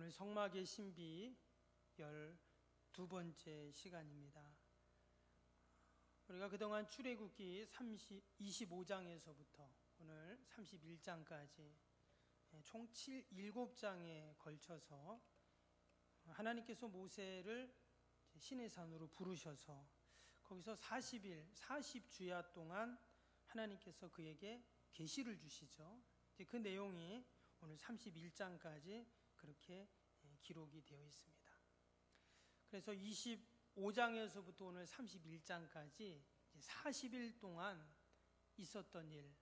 오늘 성막의 신비 12번째 시간입니다. 우리가 그동안 출애굽기 25장에서부터 오늘 31장까지 총 7장에 걸쳐서 하나님께서 모세를 시내산으로 부르셔서 거기서 40일, 40주야 동안 하나님께서 그에게 계시를 주시죠. 그 내용이 오늘 31장까지 그렇게 기록이 되어 있습니다. 그래서 25장에서부터 오늘 31장까지 40일 동안 있었던 일,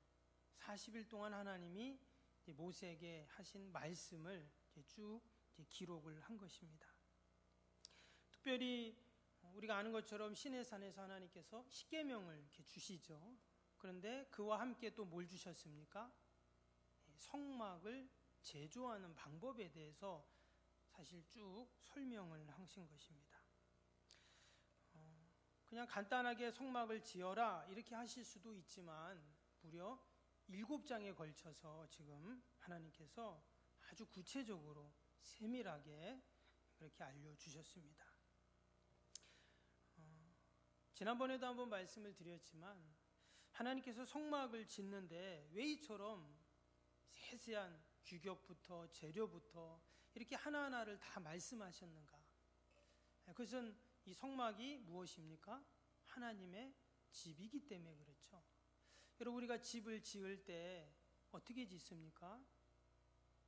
40일 동안 하나님이 모세에게 하신 말씀을 쭉 기록을 한 것입니다. 특별히 우리가 아는 것처럼 시내산에서 하나님께서 십계명을 이렇게 주시죠. 그런데 그와 함께 또 뭘 주셨습니까? 성막을 제조하는 방법에 대해서 사실 쭉 설명을 하신 것입니다. 그냥 간단하게 성막을 지어라 이렇게 하실 수도 있지만 무려 7장에 걸쳐서 지금 하나님께서 아주 구체적으로 세밀하게 그렇게 알려주셨습니다. 지난번에도 한번 말씀을 드렸지만 하나님께서 성막을 짓는데 왜 이처럼 세세한 규격부터 재료부터 이렇게 하나하나를 다 말씀하셨는가? 그것은 이 성막이 무엇입니까? 하나님의 집이기 때문에 그렇죠. 여러분, 우리가 집을 지을 때 어떻게 짓습니까?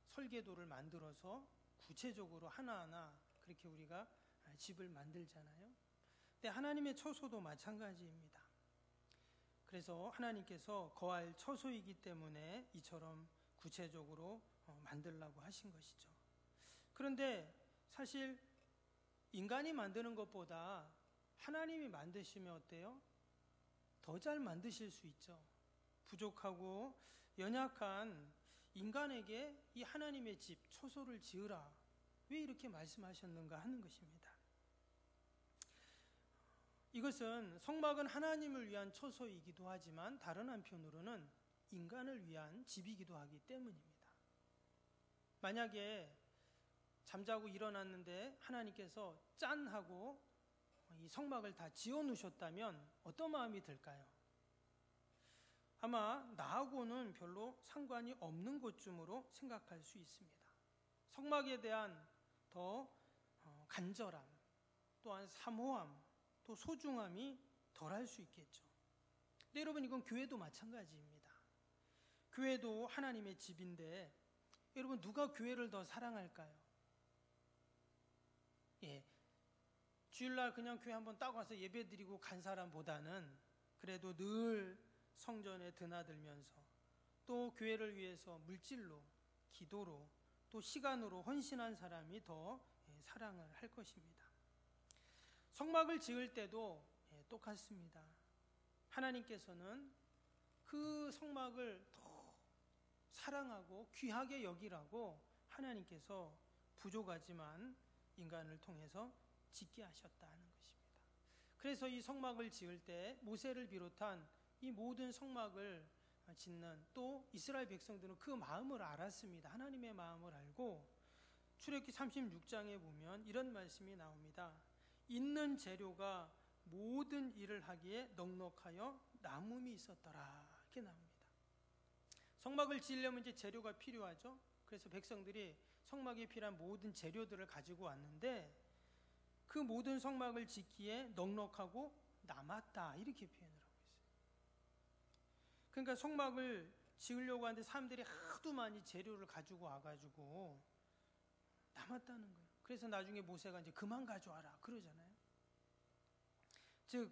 설계도를 만들어서 구체적으로 하나하나 그렇게 우리가 집을 만들잖아요. 근데 하나님의 처소도 마찬가지입니다. 그래서 하나님께서 거할 처소이기 때문에 이처럼 구체적으로 만들라고 하신 것이죠. 그런데 사실 인간이 만드는 것보다 하나님이 만드시면 어때요? 더 잘 만드실 수 있죠. 부족하고 연약한 인간에게 이 하나님의 집, 처소를 지으라. 왜 이렇게 말씀하셨는가 하는 것입니다. 이것은 성막은 하나님을 위한 처소이기도 하지만 다른 한편으로는 인간을 위한 집이기도 하기 때문입니다. 만약에 잠자고 일어났는데 하나님께서 짠 하고 이 성막을 다 지어 놓으셨다면 어떤 마음이 들까요? 아마 나하고는 별로 상관이 없는 것쯤으로 생각할 수 있습니다. 성막에 대한 더 간절함, 또한 사모함, 또 소중함이 덜할 수 있겠죠. 근데 여러분, 이건 교회도 마찬가지입니다. 교회도 하나님의 집인데 여러분, 누가 교회를 더 사랑할까요? 주일날 그냥 교회 한번 딱 와서 예배드리고 간 사람보다는 그래도 늘 성전에 드나들면서 또 교회를 위해서 물질로, 기도로, 또 시간으로 헌신한 사람이 더 사랑을 할 것입니다. 성막을 지을 때도 똑같습니다. 하나님께서는 그 성막을 더 사랑하고 귀하게 여기라고 하나님께서 부족하지만 인간을 통해서 짓게 하셨다는 것입니다. 그래서 이 성막을 지을 때 모세를 비롯한 이 모든 성막을 짓는 또 이스라엘 백성들은 그 마음을 알았습니다. 하나님의 마음을 알고 출애굽기 36장에 보면 이런 말씀이 나옵니다. 있는 재료가 모든 일을 하기에 넉넉하여 남음이 있었더라. 이렇게 나옵니다. 성막을 지으려면 이제 재료가 필요하죠. 그래서 백성들이 성막에 필요한 모든 재료들을 가지고 왔는데 그 모든 성막을 짓기에 넉넉하고 남았다. 이렇게 표현을 하고 있어요. 그러니까 성막을 지으려고 하는데 사람들이 하도 많이 재료를 가지고 와가지고 남았다는 거예요. 그래서 나중에 모세가 이제 그만 가져와라 그러잖아요. 즉,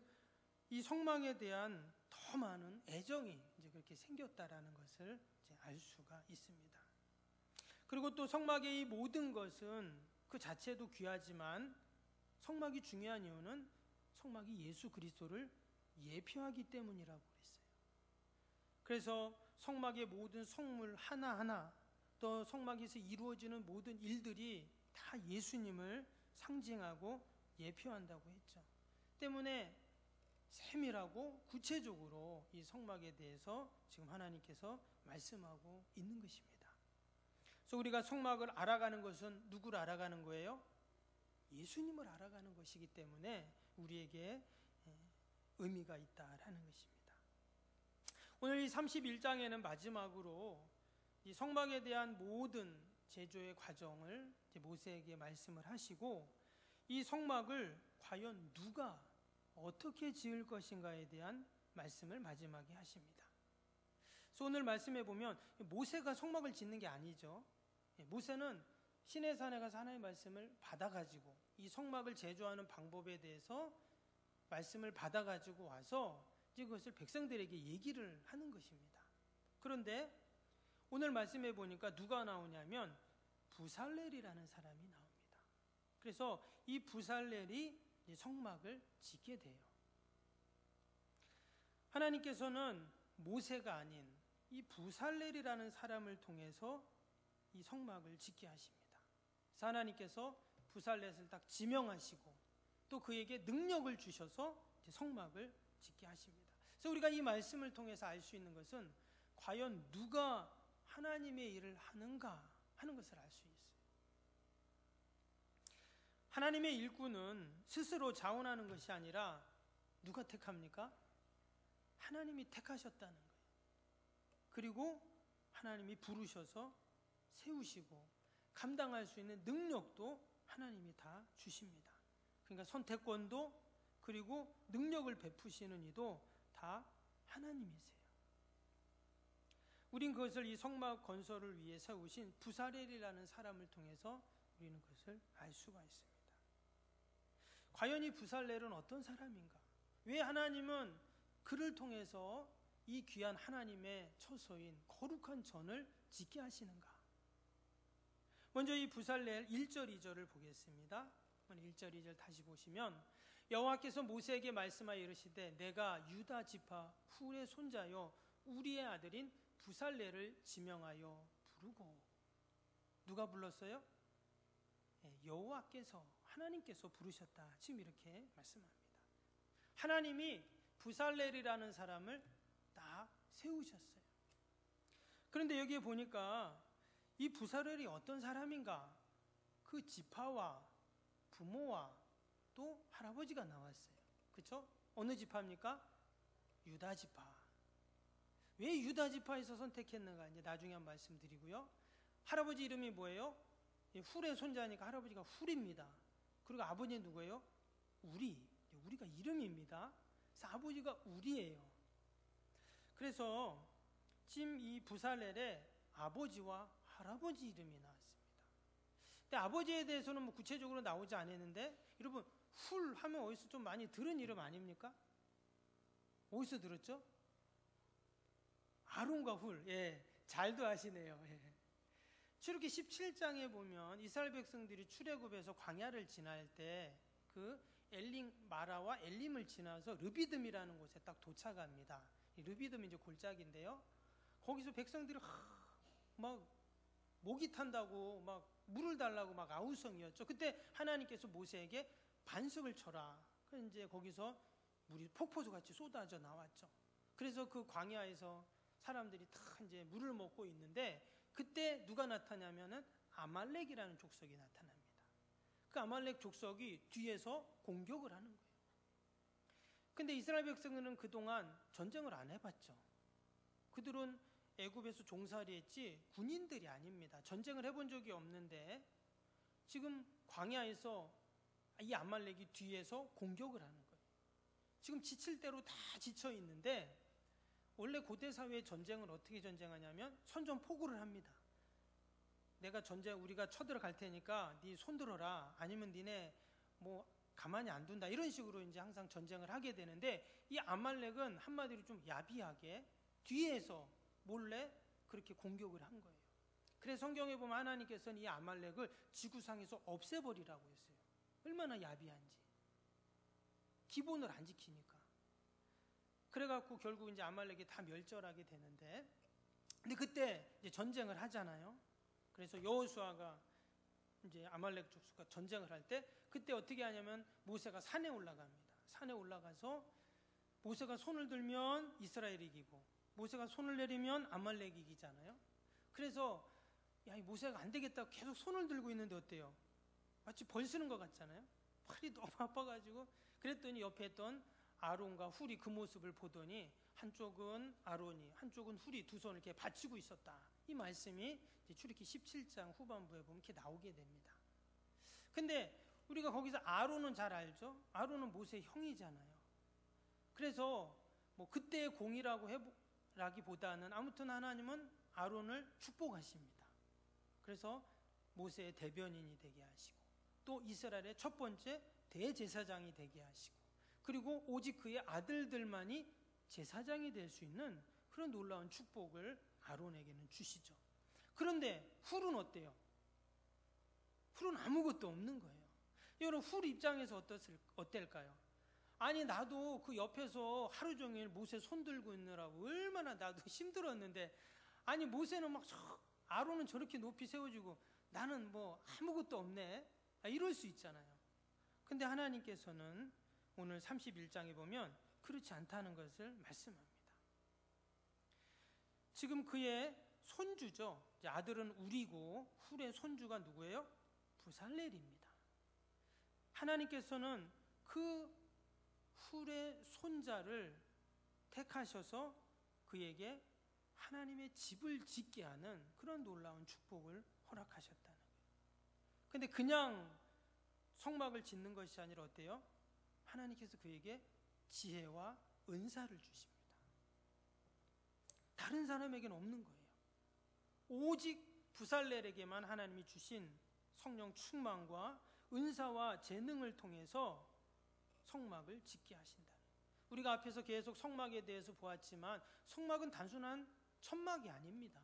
이 성막에 대한 더 많은 애정이 이제 그렇게 생겼다라는 것을 이제 알 수가 있습니다. 그리고 또 성막의 이 모든 것은 그 자체도 귀하지만 성막이 중요한 이유는 성막이 예수 그리스도를 예표하기 때문이라고 그랬어요. 그래서 성막의 모든 성물 하나하나 또 성막에서 이루어지는 모든 일들이 다 예수님을 상징하고 예표한다고 했죠. 때문에 세밀하고 구체적으로 이 성막에 대해서 지금 하나님께서 말씀하고 있는 것입니다. 그래서 우리가 성막을 알아가는 것은 누구를 알아가는 거예요? 예수님을 알아가는 것이기 때문에 우리에게 의미가 있다라는 것입니다. 오늘 이 31장에는 마지막으로 이 성막에 대한 모든 제조의 과정을 모세에게 말씀을 하시고, 이 성막을 과연 누가 어떻게 지을 것인가에 대한 말씀을 마지막에 하십니다. 그래서 오늘 말씀해 보면 모세가 성막을 짓는 게 아니죠. 모세는 시내산에 가서 하나님의 말씀을 받아가지고 이 성막을 제조하는 방법에 대해서 말씀을 받아가지고 와서 이제 그것을 백성들에게 얘기를 하는 것입니다. 그런데 오늘 말씀해 보니까 누가 나오냐면 부살렐이라는 사람이 나옵니다. 그래서 이 부살렐이 성막을 짓게 돼요. 하나님께서는 모세가 아닌 이 부살렐이라는 사람을 통해서 이 성막을 짓게 하십니다. 그래서 하나님께서 부살렛을 딱 지명하시고 또 그에게 능력을 주셔서 성막을 짓게 하십니다. 그래서 우리가 이 말씀을 통해서 알 수 있는 것은 과연 누가 하나님의 일을 하는가 하는 것을 알 수 있어요. 하나님의 일꾼은 스스로 자원하는 것이 아니라 누가 택합니까? 하나님이 택하셨다는 거예요. 그리고 하나님이 부르셔서 세우시고 감당할 수 있는 능력도 하나님이 다 주십니다. 그러니까 선택권도 그리고 능력을 베푸시는 이도 다 하나님이세요. 우린 그것을 이 성막 건설을 위해 세우신 부살렐이라는 사람을 통해서 우리는 그것을 알 수가 있습니다. 과연 이 부살렐은 어떤 사람인가? 왜 하나님은 그를 통해서 이 귀한 하나님의 처소인 거룩한 전을 짓게 하시는가? 먼저 이 부살렐 1절 2절을 보겠습니다. 1절 2절 다시 보시면 여호와께서 모세에게 말씀하여 이르시되 내가 유다 지파 훌의 손자요 우리의 아들인 부살렐을 지명하여 부르고. 누가 불렀어요? 여호와께서 하나님께서 부르셨다. 지금 이렇게 말씀합니다. 하나님이 부살렐이라는 사람을 딱 세우셨어요. 그런데 여기에 보니까 이 부살렐이 어떤 사람인가? 그 지파와 부모와 또 할아버지가 나왔어요. 그렇죠? 어느 지파입니까? 유다 지파. 왜 유다 지파에서 선택했는가? 이제 나중에 한번 말씀드리고요. 할아버지 이름이 뭐예요? 훌의 손자니까 할아버지가 훌입니다. 그리고 아버지는 누구예요? 우리. 우리가 이름입니다. 그래서 아버지가 우리예요. 그래서 지금 이 부살렐의 아버지와 할아버지 이름이 나왔습니다. 근데 아버지에 대해서는 뭐 구체적으로 나오지 않았는데, 여러분 훌 하면 어디서 좀 많이 들은 이름 아닙니까? 어디서 들었죠? 아론과 훌. 예, 잘도 아시네요. 예. 출애굽기 17장에 보면 이스라엘 백성들이 출애굽에서 광야를 지날 때 그 엘림 마라와 엘림을 지나서 르비딤이라는 곳에 딱 도착합니다. 이 르비딤이 이제 골짜기인데요. 거기서 백성들이 막 목이 탄다고 막 물을 달라고 막 아우성이었죠. 그때 하나님께서 모세에게 반석을 쳐라. 그래서 이제 거기서 물이 폭포수 같이 쏟아져 나왔죠. 그래서 그 광야에서 사람들이 다 이제 물을 먹고 있는데 그때 누가 나타나냐면은 아말렉이라는 족속이 나타납니다. 그 아말렉 족속이 뒤에서 공격을 하는 거예요. 근데 이스라엘 백성들은 그동안 전쟁을 안 해봤죠. 그들은 애굽에서 종살이했지 군인들이 아닙니다. 전쟁을 해본 적이 없는데 지금 광야에서 이 아말렉이 뒤에서 공격을 하는 거예요. 지금 지칠 대로 다 지쳐 있는데, 원래 고대 사회의 전쟁을 어떻게 전쟁하냐면 선전포고를 합니다. 내가 우리가 쳐들어갈 테니까 네 손 들어라. 아니면 니네 뭐 가만히 안 둔다. 이런 식으로 이제 항상 전쟁을 하게 되는데, 이 아말렉은 한마디로 좀 야비하게 뒤에서 몰래 그렇게 공격을 한 거예요. 그래서 성경에 보면 하나님께서는 이 아말렉을 지구상에서 없애버리라고 했어요. 얼마나 야비한지. 기본을 안 지키니까. 그래갖고 결국 이제 아말렉이 다 멸절하게 되는데, 근데 그때 이제 전쟁을 하잖아요. 그래서 여호수아가 이제 아말렉 족속과 전쟁을 할 때 그때 어떻게 하냐면 모세가 산에 올라갑니다. 산에 올라가서 모세가 손을 들면 이스라엘이 이기고 모세가 손을 내리면 아말렉이 이기잖아요. 그래서 야, 이 모세가 안 되겠다고 계속 손을 들고 있는데 어때요? 마치 벌 쓰는 것 같잖아요. 팔이 너무 아파가지고. 그랬더니 옆에 있던 아론과 훌이 그 모습을 보더니 한쪽은 아론이, 한쪽은 훌이 두 손을 이렇게 받치고 있었다. 이 말씀이 출애굽기 17장 후반부에 보면 이렇게 나오게 됩니다. 근데 우리가 거기서 아론은 잘 알죠? 아론은 모세의 형이잖아요. 그래서 뭐 그때의 공이라고 라기보다는 아무튼 하나님은 아론을 축복하십니다. 그래서 모세의 대변인이 되게 하시고 또 이스라엘의 첫 번째 대제사장이 되게 하시고 그리고 오직 그의 아들들만이 제사장이 될 수 있는 그런 놀라운 축복을 아론에게는 주시죠. 그런데 훌은 어때요? 훌은 아무것도 없는 거예요. 여러분, 훌 입장에서 어떨까요? 아니, 나도 그 옆에서 하루 종일 모세 손 들고 있느라고 얼마나 나도 힘들었는데, 아니 모세는 막 아론은 저렇게 높이 세워주고 나는 뭐 아무것도 없네, 이럴 수 있잖아요. 근데 하나님께서는 오늘 31장에 보면 그렇지 않다는 것을 말씀합니다. 지금 그의 손주죠. 아들은 우리고 훌의 손주가 누구예요? 부살렐입니다. 하나님께서는 그 훌의 손자를 택하셔서 그에게 하나님의 집을 짓게 하는 그런 놀라운 축복을 허락하셨다는 거예요. 근데 그냥 성막을 짓는 것이 아니라 어때요? 하나님께서 그에게 지혜와 은사를 주십니다. 다른 사람에게는 없는 거예요. 오직 부살렐에게만 하나님이 주신 성령 충만과 은사와 재능을 통해서 성막을 짓게 하신다. 우리가 앞에서 계속 성막에 대해서 보았지만 성막은 단순한 천막이 아닙니다.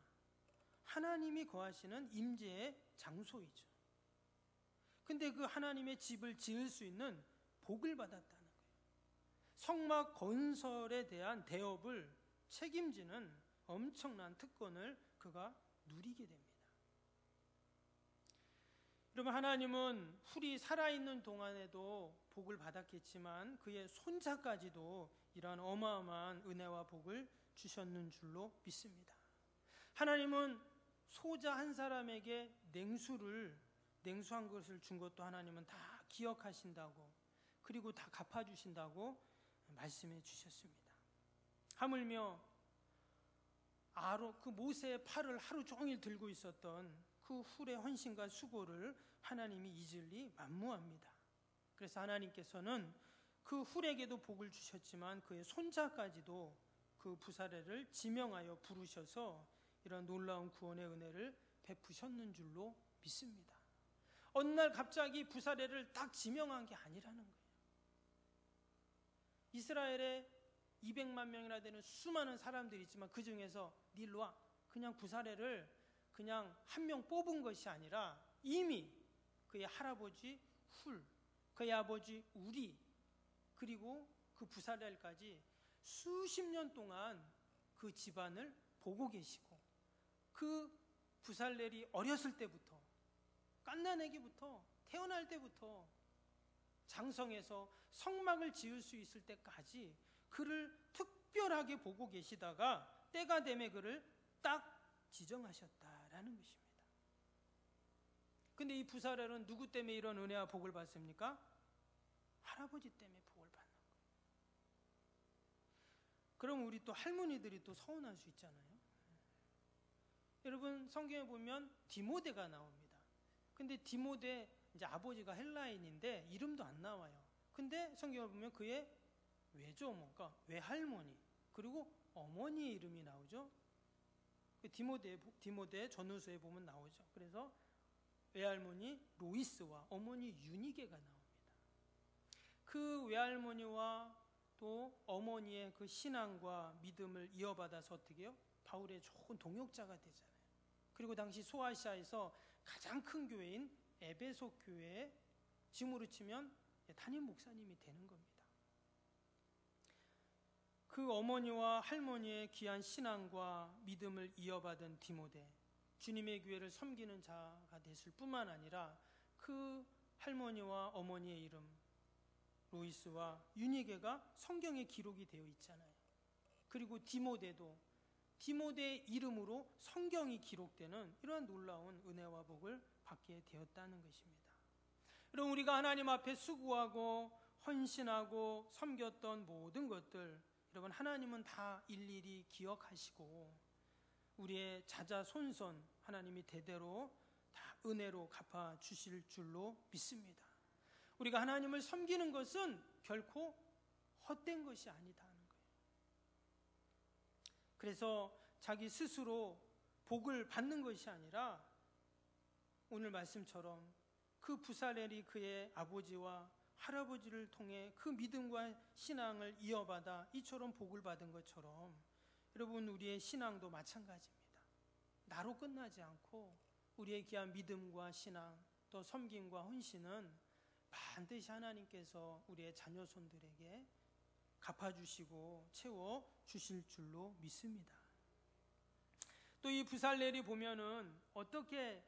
하나님이 거하시는 임재의 장소이죠. 근데 그 하나님의 집을 지을 수 있는 복을 받았다는 거예요. 성막 건설에 대한 대업을 책임지는 엄청난 특권을 그가 누리게 됩니다. 여러분, 하나님은 훌이 살아있는 동안에도 복을 받았겠지만 그의 손자까지도 이러한 어마어마한 은혜와 복을 주셨는 줄로 믿습니다. 하나님은 소자 한 사람에게 냉수한 것을 준 것도 하나님은 다 기억하신다고, 그리고 다 갚아주신다고 말씀해 주셨습니다. 하물며 그 모세의 팔을 하루 종일 들고 있었던 그 훌의 헌신과 수고를 하나님이 잊을 리 만무합니다. 그래서 하나님께서는 그 훌에게도 복을 주셨지만 그의 손자까지도 그 부살렐을 지명하여 부르셔서 이런 놀라운 구원의 은혜를 베푸셨는 줄로 믿습니다. 어느 날 갑자기 부살렐을 딱 지명한 게 아니라는 거예요. 이스라엘에 200만 명이나 되는 수많은 사람들이 있지만 그 중에서 일로 와, 그냥 부살렐을 그냥 한 명 뽑은 것이 아니라 이미 그의 할아버지 훌, 그의 아버지 우리, 그리고 그 부살렐까지 수십 년 동안 그 집안을 보고 계시고 그 부살렐이 어렸을 때부터, 갓난아기부터, 태어날 때부터 장성해서 성막을 지을 수 있을 때까지 그를 특별하게 보고 계시다가 때가 되면 그를 딱 지정하셨다라는 것입니다. 근데 이 부살렐은 누구 때문에 이런 은혜와 복을 받습니까? 할아버지 때문에 복을 받는 거예요. 그럼 우리 또 할머니들이 또 서운할 수 있잖아요. 여러분, 성경에 보면 디모데가 나옵니다. 근데 디모데, 이제 아버지가 헬라인인데 이름도 안 나와요. 근데 성경을 보면 그의 외조모, 그러니까 외할머니, 그리고 어머니의 이름이 나오죠. 디모데 전후서에 보면 나오죠. 그래서 외할머니 로이스와 어머니 유니게가 나옵니다. 그 외할머니와 또 어머니의 그 신앙과 믿음을 이어받아서 어떻게 해요? 바울의 좋은 동역자가 되잖아요. 그리고 당시 소아시아에서 가장 큰 교회인 에베소 교회에 지금으로 치면 담임 목사님이 되는 겁니다. 그 어머니와 할머니의 귀한 신앙과 믿음을 이어받은 디모데, 주님의 교회를 섬기는 자가 됐을 뿐만 아니라 그 할머니와 어머니의 이름 로이스와 유니게가 성경에 기록이 되어 있잖아요. 그리고 디모데의 이름으로 성경이 기록되는 이러한 놀라운 은혜와 복을 받게 되었다는 것입니다. 여러분, 우리가 하나님 앞에 수고하고 헌신하고 섬겼던 모든 것들, 여러분, 하나님은 다 일일이 기억하시고 우리의 자자손손 하나님이 대대로 다 은혜로 갚아 주실 줄로 믿습니다. 우리가 하나님을 섬기는 것은 결코 헛된 것이 아니다 하는 거예요. 그래서 자기 스스로 복을 받는 것이 아니라 오늘 말씀처럼 그 부살렐이 그의 아버지와 할아버지를 통해 그 믿음과 신앙을 이어받아 이처럼 복을 받은 것처럼 여러분, 우리의 신앙도 마찬가지입니다. 나로 끝나지 않고 우리의 귀한 믿음과 신앙 또 섬김과 헌신은 반드시 하나님께서 우리의 자녀손들에게 갚아주시고 채워주실 줄로 믿습니다. 또 이 부살렐이 보면은 어떻게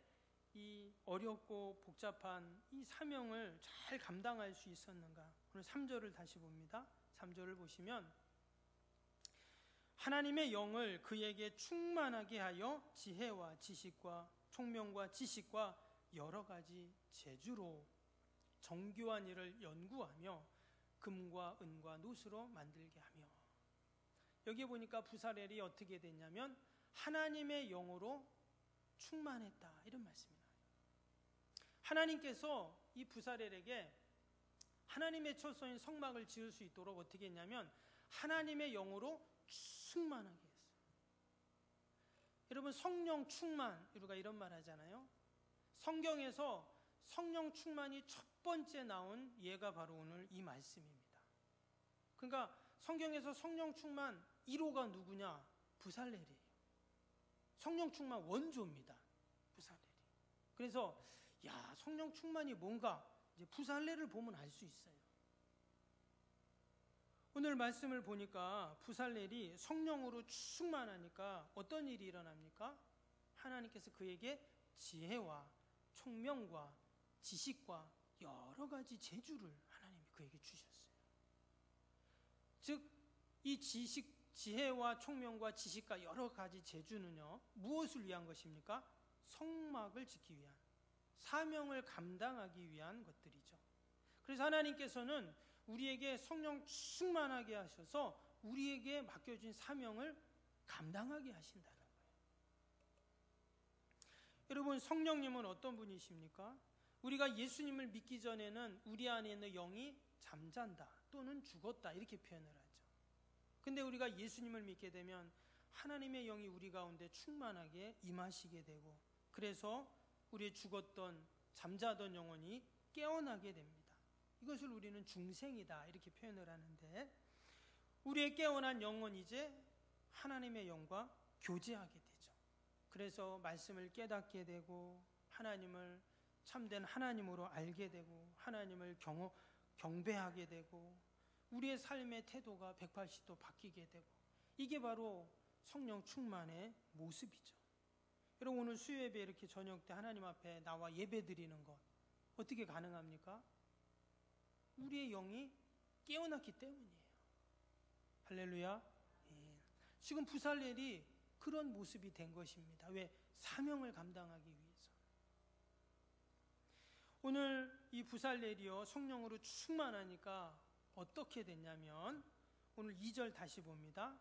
이 어렵고 복잡한 이 사명을 잘 감당할 수 있었는가. 오늘 3절을 다시 봅니다. 3절을 보시면 하나님의 영을 그에게 충만하게 하여 지혜와 지식과 총명과 지식과 여러 가지 재주로 정교한 일을 연구하며 금과 은과 노스로 만들게 하며. 여기 보니까 부살렐이 어떻게 됐냐면 하나님의 영으로 충만했다, 이런 말씀이 나와요. 하나님께서 이 부살렐에게 하나님의 처소인 성막을 지을 수 있도록 어떻게 했냐면 하나님의 영으로 충만하게 했어요. 여러분, 성령 충만, 우리가 이런 말 하잖아요. 성경에서 성령 충만이 첫 번째 나온 예가 바로 오늘 이 말씀입니다. 그러니까 성경에서 성령 충만 1호가 누구냐? 부살렐이에요. 성령 충만 원조입니다. 부살렐이. 그래서 성령 충만이 뭔가 이제 부살렐을 보면 알 수 있어요. 오늘 말씀을 보니까 부살렐이 성령으로 충만하니까 어떤 일이 일어납니까? 하나님께서 그에게 지혜와 총명과 지식과 여러 가지 재주를 하나님이 그에게 주셨어요. 즉, 이 지혜와 총명과 지식과 여러 가지 재주는요, 무엇을 위한 것입니까? 성막을 짓기 위한, 사명을 감당하기 위한 것들이죠. 그래서 하나님께서는 우리에게 성령 충만하게 하셔서 우리에게 맡겨진 사명을 감당하게 하신다는 거예요. 여러분, 성령님은 어떤 분이십니까? 우리가 예수님을 믿기 전에는 우리 안에 있는 영이 잠잔다 또는 죽었다 이렇게 표현을 하죠. 근데 우리가 예수님을 믿게 되면 하나님의 영이 우리 가운데 충만하게 임하시게 되고, 그래서 우리의 죽었던 잠자던 영혼이 깨어나게 됩니다. 이것을 우리는 중생이다 이렇게 표현을 하는데, 우리의 깨어난 영혼이 이제 하나님의 영과 교제하게 되죠. 그래서 말씀을 깨닫게 되고 하나님을 참된 하나님으로 알게 되고 하나님을 경배하게 되고 우리의 삶의 태도가 180도 바뀌게 되고, 이게 바로 성령 충만의 모습이죠. 여러분, 오늘 수요예배 이렇게 저녁 때 하나님 앞에 나와 예배 드리는 것 어떻게 가능합니까? 우리의 영이 깨어났기 때문이에요. 할렐루야. 예. 지금 부살렐이 그런 모습이 된 것입니다. 왜? 사명을 감당하기 위해서. 오늘 이 부살렐이요, 성령으로 충만하니까 어떻게 됐냐면 오늘 2절 다시 봅니다.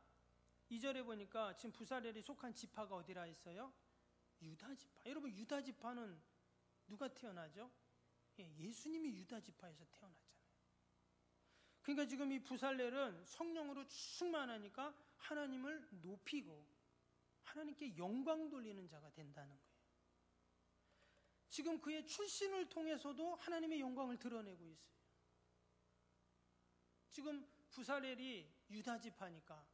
2절에 보니까 지금 부살렐이 속한 지파가 어디라 했어요? 유다 지파. 여러분, 유다 지파는 누가 태어나죠? 예수님이 유다 지파에서 태어났잖아요. 그러니까 지금 이 부살렐은 성령으로 충만하니까 하나님을 높이고 하나님께 영광 돌리는 자가 된다는 거예요. 지금 그의 출신을 통해서도 하나님의 영광을 드러내고 있어요. 지금 부살렐이 유다 지파니까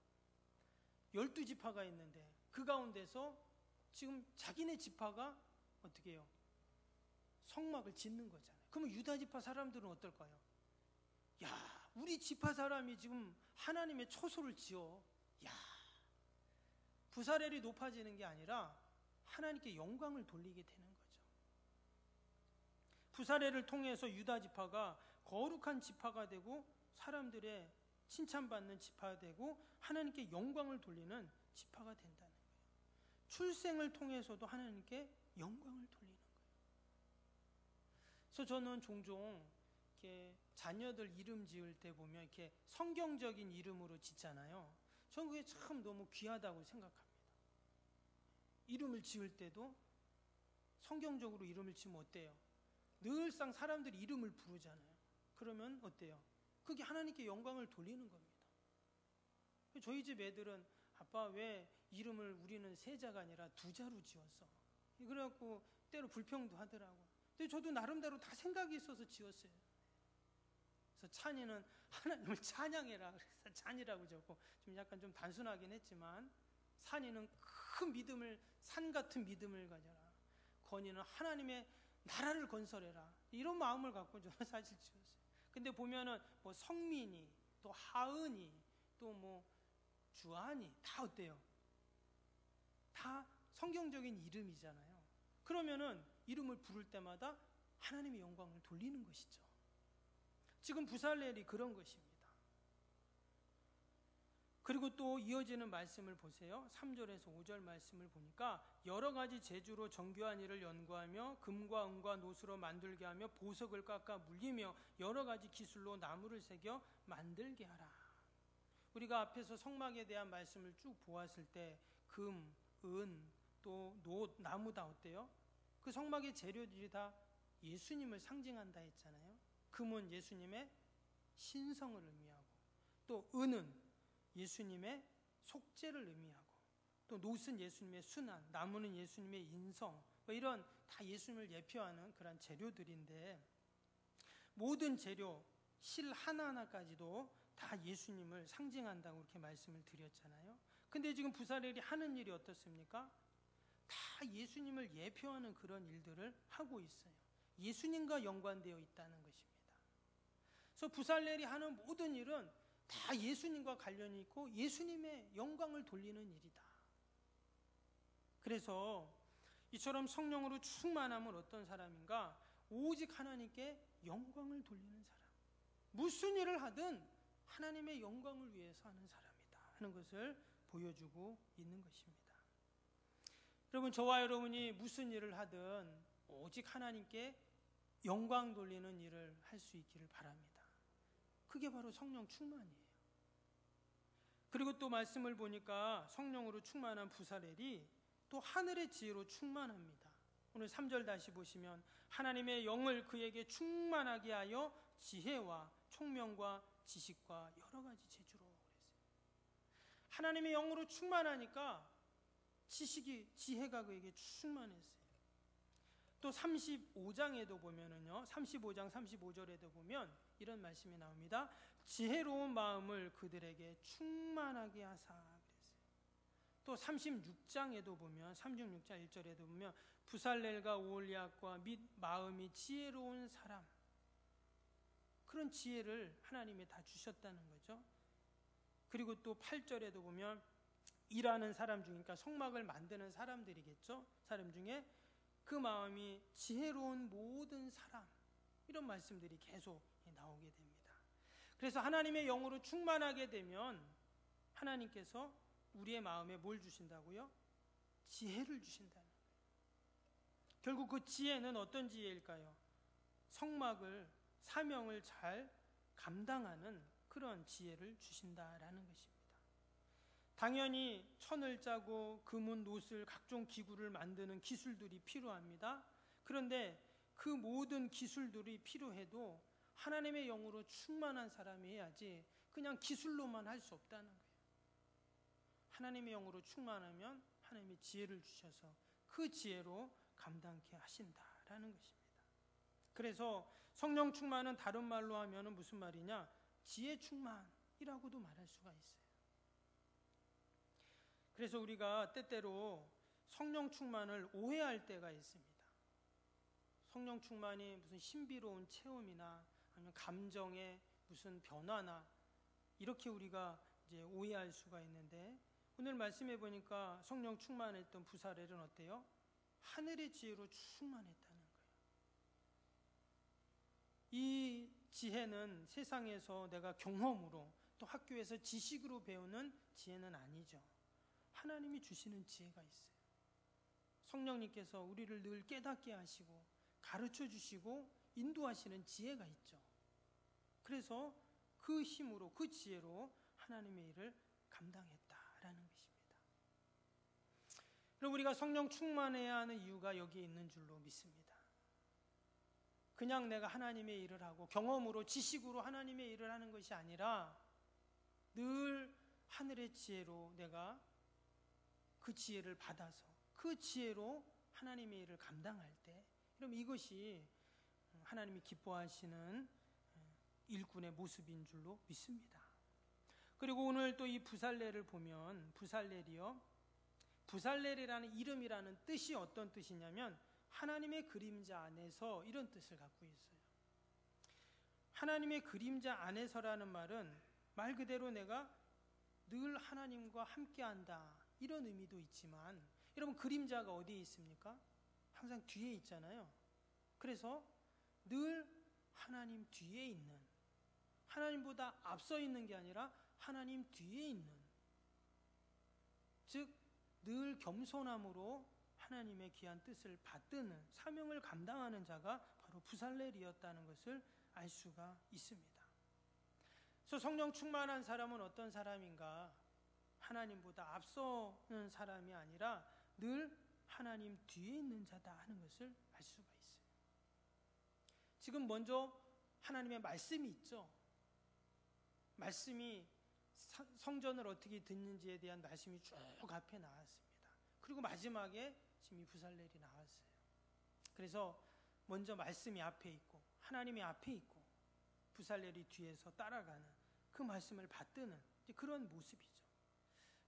12지파가 있는데 그 가운데서 지금 자기네 지파가 어떻게 해요? 성막을 짓는 거잖아요. 그러면 유다 지파 사람들은 어떨까요? 야, 우리 지파 사람이 지금 하나님의 처소를 지어. 야, 부살렐이 높아지는 게 아니라 하나님께 영광을 돌리게 되는 거죠. 부살렐을 통해서 유다 지파가 거룩한 지파가 되고 사람들의 칭찬받는 지파가 되고 하나님께 영광을 돌리는 지파가 된다는 거예요. 출생을 통해서도 하나님께 영광을 돌리는 거예요. 그래서 저는 종종 이렇게 자녀들 이름 지을 때 보면 이렇게 성경적인 이름으로 짓잖아요. 저는 그게 참 너무 귀하다고 생각합니다. 이름을 지을 때도 성경적으로 이름을 지으면 어때요? 늘상 사람들이 이름을 부르잖아요. 그러면 어때요? 그게 하나님께 영광을 돌리는 겁니다. 저희 집 애들은 아빠 왜 이름을 우리는 세 자가 아니라 두 자로 지었어? 그래갖고 때로 불평도 하더라고요. 근데 저도 나름대로 다 생각이 있어서 지었어요. 그래서 찬이는 하나님을 찬양해라 그래서 찬이라고 지었고, 좀 약간 좀 단순하긴 했지만, 산이는 큰 믿음을, 산 같은 믿음을 가져라. 건이는 하나님의 나라를 건설해라. 이런 마음을 갖고 저는 사실 지었어요. 근데 보면은 뭐 성민이, 또 하은이, 또 뭐 주한이 다 어때요? 다 성경적인 이름이잖아요. 그러면은 이름을 부를 때마다 하나님의 영광을 돌리는 것이죠. 지금 부살렐이 그런 것입니다. 그리고 또 이어지는 말씀을 보세요. 3절에서 5절 말씀을 보니까 여러 가지 재주로 정교한 일을 연구하며 금과 은과 노수로 만들게 하며 보석을 깎아 물리며 여러 가지 기술로 나무를 새겨 만들게 하라. 우리가 앞에서 성막에 대한 말씀을 쭉 보았을 때 금, 은, 또 노, 나무 다 어때요? 그 성막의 재료들이 다 예수님을 상징한다 했잖아요. 금은 예수님의 신성을 의미하고, 또 은은 예수님의 속죄를 의미하고, 또 노은 예수님의 순환, 나무는 예수님의 인성, 뭐 이런 다 예수님을 예표하는 그런 재료들인데, 모든 재료, 실 하나하나까지도 다 예수님을 상징한다고 이렇게 말씀을 드렸잖아요. 근데 지금 부살렐이 하는 일이 어떻습니까? 다 예수님을 예표하는 그런 일들을 하고 있어요. 예수님과 연관되어 있다는 것입니다. 그래서 부살렐이 하는 모든 일은 다 예수님과 관련이 있고 예수님의 영광을 돌리는 일이다. 그래서 이처럼 성령으로 충만하면 어떤 사람인가? 오직 하나님께 영광을 돌리는 사람. 무슨 일을 하든 하나님의 영광을 위해서 하는 사람이다 하는 것을 보여주고 있는 것입니다. 여러분, 저와 여러분이 무슨 일을 하든 오직 하나님께 영광 돌리는 일을 할 수 있기를 바랍니다. 그게 바로 성령 충만이에요. 그리고 또 말씀을 보니까 성령으로 충만한 부살렐이 또 하늘의 지혜로 충만합니다. 오늘 3절 다시 보시면 하나님의 영을 그에게 충만하게 하여 지혜와 총명과 지식과 여러 가지 재주로 그랬어요. 하나님의 영으로 충만하니까 지혜가 그에게 충만했어요. 또 35장에도 보면은요, 35장 35절에도 보면 이런 말씀이 나옵니다. 지혜로운 마음을 그들에게 충만하게 하사 그랬어요. 또 36장에도 보면 36장 1절에도 보면 부살렐과 오홀리압과 및 마음이 지혜로운 사람, 그런 지혜를 하나님이 다 주셨다는 거죠. 그리고 또 8절에도 보면 일하는 사람 중이니까 성막을 만드는 사람들이겠죠. 사람 중에 그 마음이 지혜로운 모든 사람, 이런 말씀들이 계속 나오게 됩니다. 그래서 하나님의 영으로 충만하게 되면 하나님께서 우리의 마음에 뭘 주신다고요? 지혜를 주신다는 거예요. 결국 그 지혜는 어떤 지혜일까요? 성막을, 사명을 잘 감당하는 그런 지혜를 주신다라는 것입니다. 당연히 천을 짜고 금은 노슬 각종 기구를 만드는 기술들이 필요합니다. 그런데 그 모든 기술들이 필요해도 하나님의 영으로 충만한 사람이 해야지 그냥 기술로만 할 수 없다는 거예요. 하나님의 영으로 충만하면 하나님의 지혜를 주셔서 그 지혜로 감당케 하신다라는 것입니다. 그래서 성령 충만은 다른 말로 하면 무슨 말이냐? 지혜 충만이라고도 말할 수가 있어요. 그래서 우리가 때때로 성령 충만을 오해할 때가 있습니다. 성령 충만이 무슨 신비로운 체험이나 아니면 감정의 무슨 변화나 이렇게 우리가 이제 오해할 수가 있는데, 오늘 말씀해 보니까 성령 충만했던 부살렐은 어때요? 하늘의 지혜로 충만했다는 거예요. 이 지혜는 세상에서 내가 경험으로 또 학교에서 지식으로 배우는 지혜는 아니죠. 하나님이 주시는 지혜가 있어요. 성령님께서 우리를 늘 깨닫게 하시고 가르쳐 주시고 인도하시는 지혜가 있죠. 그래서 그 힘으로, 그 지혜로 하나님의 일을 감당했다라는 것입니다. 그리고 우리가 성령 충만해야 하는 이유가 여기에 있는 줄로 믿습니다. 그냥 내가 하나님의 일을 하고 경험으로, 지식으로 하나님의 일을 하는 것이 아니라 늘 하늘의 지혜로 내가 그 지혜를 받아서 그 지혜로 하나님의 일을 감당할 때, 그럼 이것이 하나님이 기뻐하시는 일꾼의 모습인 줄로 믿습니다. 그리고 오늘 또 이 부살렐을 보면, 부살렐이라는 이름이라는 뜻이 어떤 뜻이냐면 하나님의 그림자 안에서, 이런 뜻을 갖고 있어요. 하나님의 그림자 안에서라는 말은 말 그대로 내가 늘 하나님과 함께한다, 이런 의미도 있지만, 여러분 그림자가 어디에 있습니까? 항상 뒤에 있잖아요. 그래서 늘 하나님 뒤에 있는, 하나님보다 앞서 있는 게 아니라 하나님 뒤에 있는, 즉 늘 겸손함으로 하나님의 귀한 뜻을 받드는, 사명을 감당하는 자가 바로 부살렐이었다는 것을 알 수가 있습니다. 그래서 성령 충만한 사람은 어떤 사람인가? 하나님보다 앞서는 사람이 아니라 늘 하나님 뒤에 있는 자다 하는 것을 알 수가 있어요. 지금 먼저 하나님의 말씀이 있죠. 말씀이 성전을 어떻게 듣는지에 대한 말씀이 쭉 앞에 나왔습니다. 그리고 마지막에 지금 이 부살렐이 나왔어요. 그래서 먼저 말씀이 앞에 있고 하나님이 앞에 있고 부살렐이 뒤에서 따라가는, 그 말씀을 받드는 그런 모습이죠.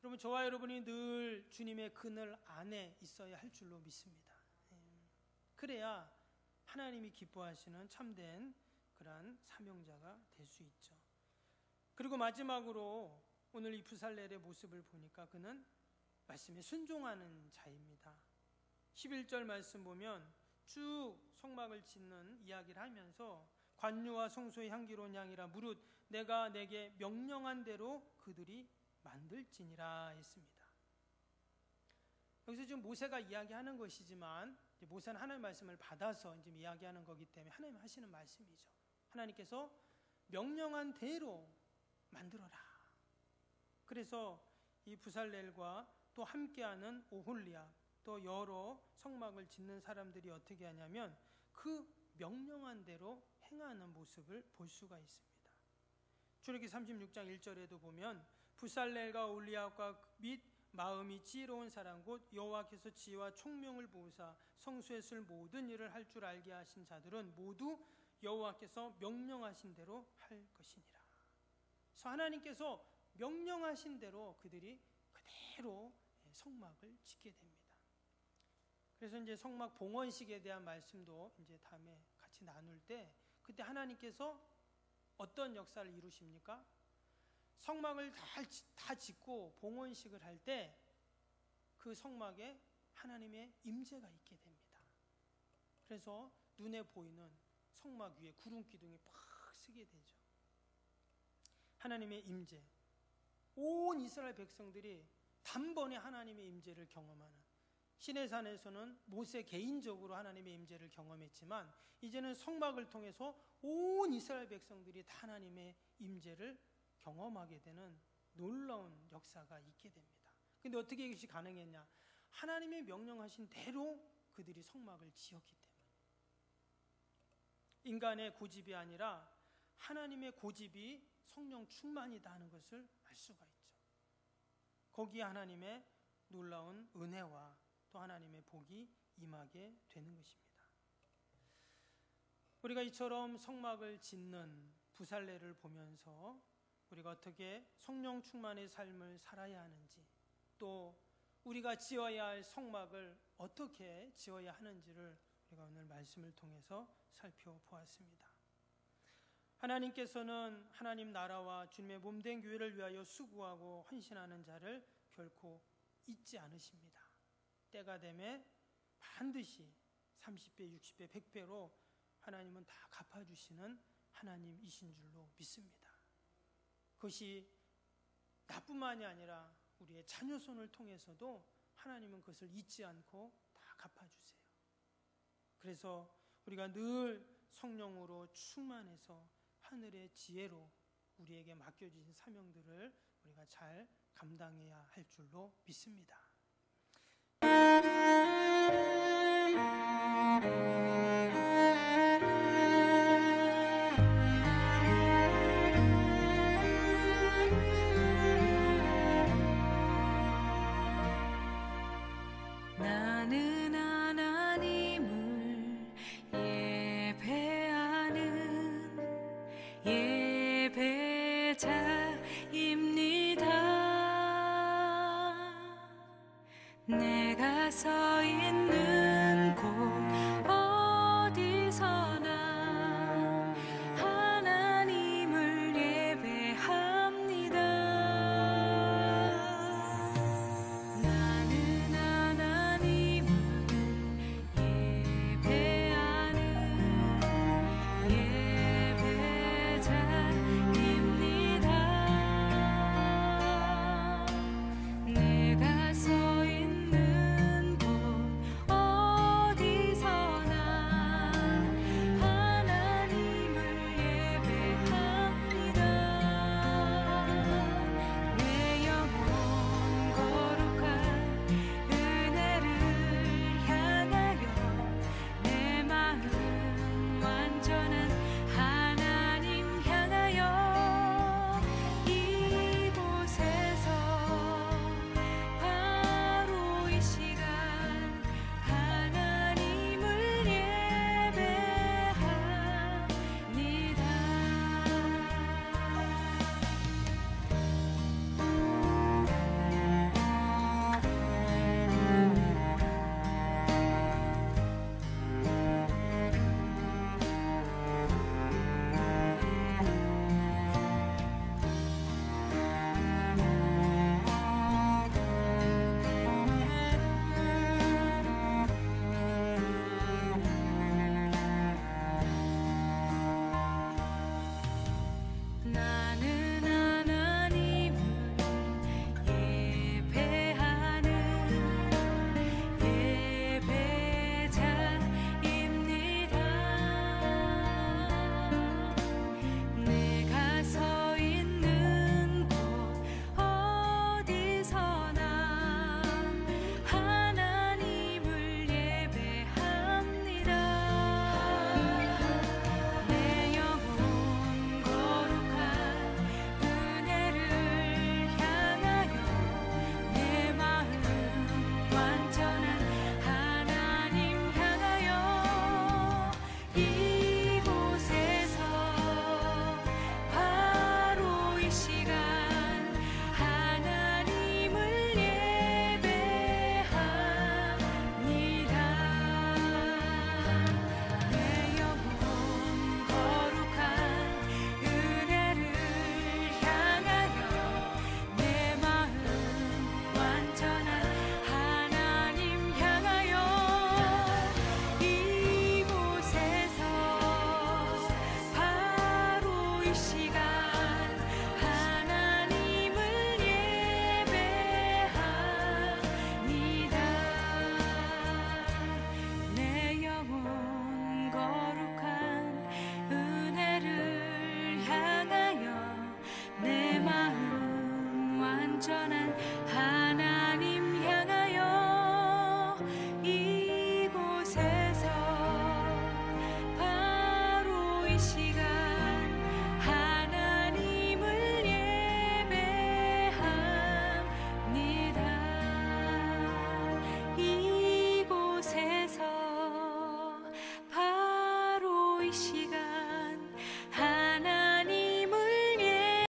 여러분, 저와 여러분이 늘 주님의 그늘 안에 있어야 할 줄로 믿습니다. 그래야 하나님이 기뻐하시는 참된 그러한 사명자가 될 수 있죠. 그리고 마지막으로 오늘 이 부살렐의 모습을 보니까 그는 말씀에 순종하는 자입니다. 11절 말씀 보면 쭉 성막을 짓는 이야기를 하면서 관유와 성소의 향기로운 향이라 무릇 내가 내게 명령한 대로 그들이 만들지니라 했습니다. 여기서 지금 모세가 이야기하는 것이지만, 모세는 하나님의 말씀을 받아서 지금 이야기하는 거기 때문에 하나님 하시는 말씀이죠. 하나님께서 명령한 대로 만들어라. 그래서 이 부살렐과 또 함께하는 오홀리압, 또 여러 성막을 짓는 사람들이 어떻게 하냐면 그 명령한 대로 행하는 모습을 볼 수가 있습니다. 출애굽기 36장 1절에도 보면 부살렐과 오홀리압과 및 마음이 지혜로운 사람 곧 여호와께서 지혜와 총명을 보으사 성소에 쓸 모든 일을 할 줄 알게 하신 자들은 모두 여호와께서 명령하신 대로 할 것이니라. 그래서 하나님께서 명령하신 대로 그들이 그대로 성막을 짓게 됩니다. 그래서 이제 성막 봉헌식에 대한 말씀도 이제 다음에 같이 나눌 때, 그때 하나님께서 어떤 역사를 이루십니까? 성막을 다 짓고 봉헌식을 할 때 그 성막에 하나님의 임재가 있게 됩니다. 그래서 눈에 보이는 성막 위에 구름 기둥이 팍 쓰게 되죠. 하나님의 임재, 온 이스라엘 백성들이 단번에 하나님의 임재를 경험하는, 시내산에서는 모세 개인적으로 하나님의 임재를 경험했지만 이제는 성막을 통해서 온 이스라엘 백성들이 다 하나님의 임재를 경험하게 되는 놀라운 역사가 있게 됩니다. 근데 어떻게 이것이 가능했냐? 하나님의 명령하신 대로 그들이 성막을 지었기 때문에. 인간의 고집이 아니라 하나님의 고집이 성령 충만이다 하는 것을 알 수가 있죠. 거기에 하나님의 놀라운 은혜와 또 하나님의 복이 임하게 되는 것입니다. 우리가 이처럼 성막을 짓는 부살렐을 보면서 우리가 어떻게 성령 충만의 삶을 살아야 하는지, 또 우리가 지어야 할 성막을 어떻게 지어야 하는지를 우리가 오늘 말씀을 통해서 살펴보았습니다. 하나님께서는 하나님 나라와 주님의 몸된 교회를 위하여 수고하고 헌신하는 자를 결코 잊지 않으십니다. 때가 되면 반드시 30배, 60배, 100배로 하나님은 다 갚아주시는 하나님이신 줄로 믿습니다. 그것이 나뿐만이 아니라 우리의 자녀손을 통해서도 하나님은 그것을 잊지 않고 다 갚아주세요. 그래서 우리가 늘 성령으로 충만해서 하늘의 지혜로 우리에게 맡겨주신 사명들을 우리가 잘 감당해야 할 줄로 믿습니다. 나는 하나님을 예배하는